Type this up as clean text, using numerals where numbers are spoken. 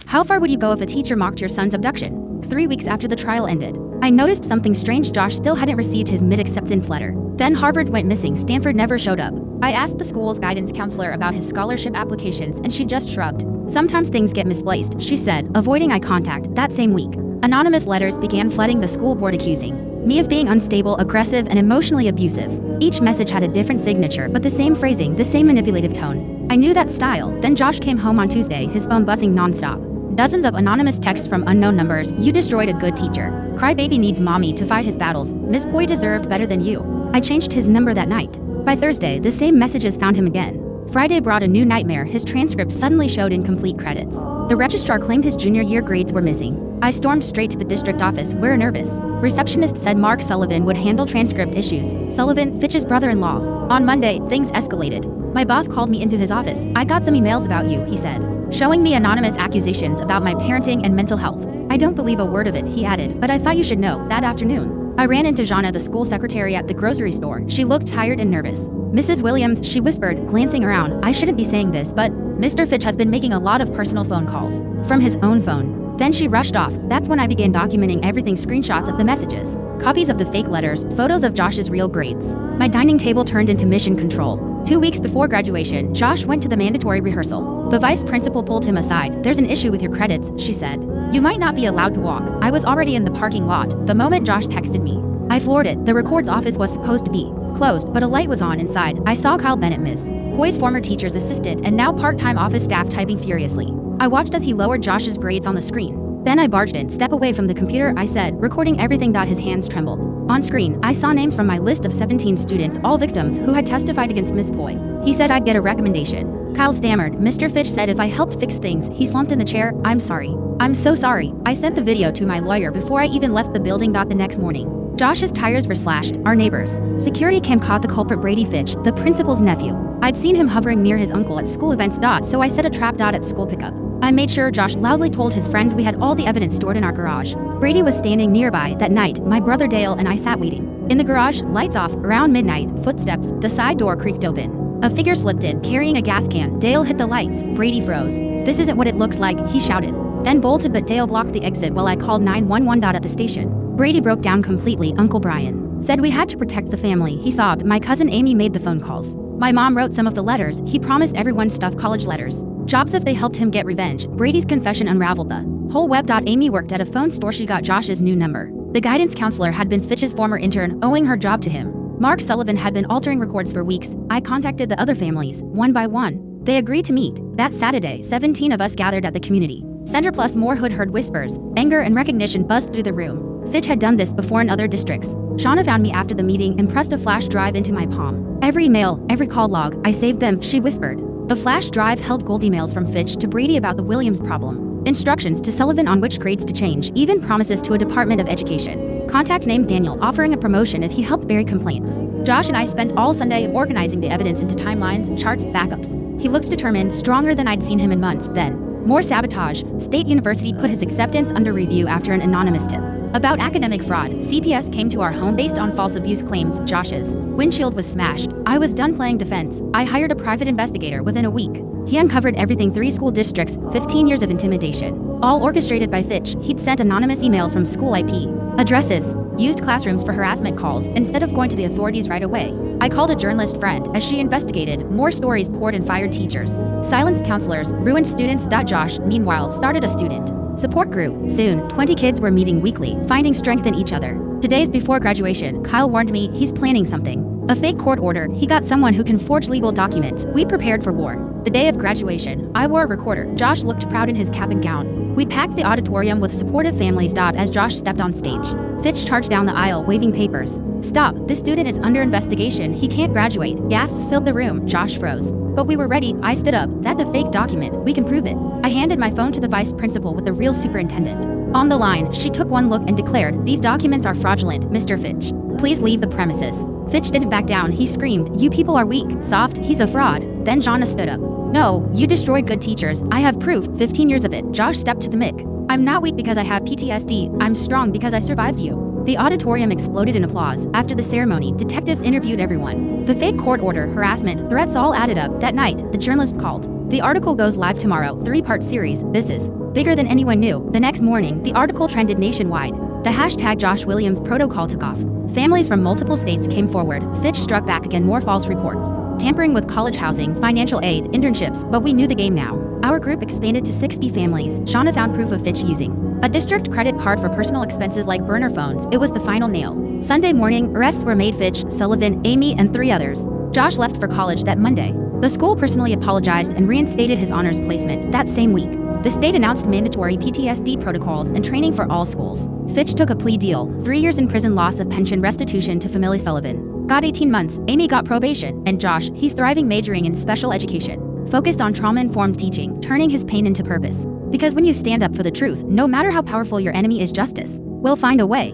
How far would you go if a teacher mocked your son's abduction? 3 weeks after the trial ended, I noticed something strange. Josh still hadn't received his mid-acceptance letter. Then Harvard went missing. Stanford never showed up. I asked the school's guidance counselor about his scholarship applications and she just shrugged. Sometimes things get misplaced, she said, avoiding eye contact. That same week, anonymous letters began flooding the school board accusing me of being unstable, aggressive, and emotionally abusive. Each message had a different signature, but the same phrasing, the same manipulative tone. I knew that style. Then Josh came home on Tuesday, his phone buzzing nonstop. Dozens of anonymous texts from unknown numbers. You destroyed a good teacher. Crybaby needs mommy to fight his battles. Miss Poi deserved better than you. I changed his number that night. By Thursday, the same messages found him again. Friday brought a new nightmare. His transcript suddenly showed incomplete credits. The registrar claimed his junior year grades were missing. I stormed straight to the district office. We're nervous. Receptionist said Mark Sullivan would handle transcript issues. Sullivan, Fitch's brother-in-law. On Monday, things escalated. My boss called me into his office. I got some emails about you, he said, showing me anonymous accusations about my parenting and mental health. I don't believe a word of it, he added, but I thought you should know. That afternoon, I ran into Jana, the school secretary at the grocery store. She looked tired and nervous. Mrs. Williams, she whispered, glancing around. I shouldn't be saying this, but Mr. Fitch has been making a lot of personal phone calls from his own phone. Then she rushed off. That's when I began documenting everything, screenshots of the messages, copies of the fake letters, photos of Josh's real grades. My dining table turned into mission control. 2 weeks before graduation, Josh went to the mandatory rehearsal. The vice principal pulled him aside. There's an issue with your credits, she said. You might not be allowed to walk. I was already in the parking lot the moment Josh texted me. I floored it. The records office was supposed to be closed, but a light was on inside. I saw Kyle Bennett, Ms. Poi's former teacher's assistant and now part-time office staff, typing furiously. I watched as he lowered Josh's grades on the screen. Then I barged in. Step away from the computer, I said, recording everything. His hands trembled. On screen, I saw names from my list of 17 students, all victims who had testified against Miss Poi. He said I'd get a recommendation. Kyle stammered. Mr. Fitch said if I helped fix things. He slumped in the chair. I'm sorry. I'm so sorry. I sent the video to my lawyer before I even left the building. The next morning, Josh's tires were slashed. Our neighbors' security cam caught the culprit, Brady Fitch, the principal's nephew. I'd seen him hovering near his uncle at school events. So I set a trap. At school pickup, I made sure Josh loudly told his friends we had all the evidence stored in our garage. Brady was standing nearby. That night, my brother Dale and I sat waiting. In the garage, lights off. Around midnight, footsteps, the side door creaked open. A figure slipped in, carrying a gas can. Dale hit the lights. Brady froze. This isn't what it looks like, he shouted. Then bolted, but Dale blocked the exit while I called 911. At the station, Brady broke down completely. Uncle Brian said we had to protect the family, he sobbed. My cousin Amy made the phone calls. My mom wrote some of the letters. He promised everyone stuff, college letters, jobs if they helped him get revenge. Brady's confession unraveled the whole web. Amy worked at a phone store. She got Josh's new number. The guidance counselor had been Fitch's former intern, owing her job to him. Mark Sullivan had been altering records for weeks. I contacted the other families, one by one. They agreed to meet. That Saturday, 17 of us gathered at the community center, plus more hood. Heard whispers. Anger and recognition buzzed through the room. Fitch had done this before in other districts. Shauna found me after the meeting and pressed a flash drive into my palm. Every mail, every call log, I saved them, she whispered. The flash drive held gold emails from Fitch to Brady about the Williams problem, instructions to Sullivan on which grades to change, even promises to a Department of Education contact named Daniel offering a promotion if he helped bury complaints. Josh and I spent all Sunday organizing the evidence into timelines, charts, backups. He looked determined, stronger than I'd seen him in months. Then, more sabotage. State University put his acceptance under review after an anonymous tip about academic fraud. CPS came to our home based on false abuse claims. Josh's windshield was smashed. I was done playing defense. I hired a private investigator within a week. He uncovered everything. 3 school districts, 15 years of intimidation, all orchestrated by Fitch. He'd sent anonymous emails from school IP addresses, used classrooms for harassment calls instead of going to the authorities right away. I called a journalist friend as she investigated. More stories poured in. Fired teachers, silenced counselors, ruined students. Josh, meanwhile, started a student support group. Soon, 20 kids were meeting weekly, finding strength in each other. 2 days before graduation, Kyle warned me he's planning something. A fake court order. He got someone who can forge legal documents. We prepared for war. The day of graduation, I wore a recorder. Josh looked proud in his cap and gown. We packed the auditorium with supportive families. As Josh stepped on stage, Fitch charged down the aisle, waving papers. Stop, this student is under investigation. He can't graduate. Gasps filled the room. Josh froze. But we were ready. I stood up. That's a fake document. We can prove it. I handed my phone to the vice principal with the real superintendent on the line. She took one look and declared, these documents are fraudulent, Mr. Fitch. Please leave the premises. Fitch didn't back down. He screamed, you people are weak, soft, he's a fraud. Then Jana stood up. No, you destroyed good teachers. I have proof, 15 years of it. Josh stepped to the mic. I'm not weak because I have PTSD. I'm strong because I survived you. The auditorium exploded in applause. After the ceremony, detectives interviewed everyone. The fake court order, harassment, threats all added up. That night, the journalist called. The article goes live tomorrow, 3-part series. This is bigger than anyone knew. The next morning, the article trended nationwide. The hashtag Josh Williams protocol took off. Families from multiple states came forward. Fitch struck back again, more false reports. Tampering with college housing, financial aid, internships, but we knew the game now. Our group expanded to 60 families. Shauna found proof of Fitch using a district credit card for personal expenses like burner phones. It was the final nail. Sunday morning, arrests were made. Fitch, Sullivan, Amy, and 3 others. Josh left for college that Monday. The school personally apologized and reinstated his honors placement that same week. The state announced mandatory PTSD protocols and training for all schools. Fitch took a plea deal, 3 years in prison, loss of pension, restitution to family. Sullivan got 18 months, Amy got probation, and Josh, he's thriving, majoring in special education, focused on trauma-informed teaching, turning his pain into purpose. Because when you stand up for the truth, no matter how powerful your enemy is, justice will find a way.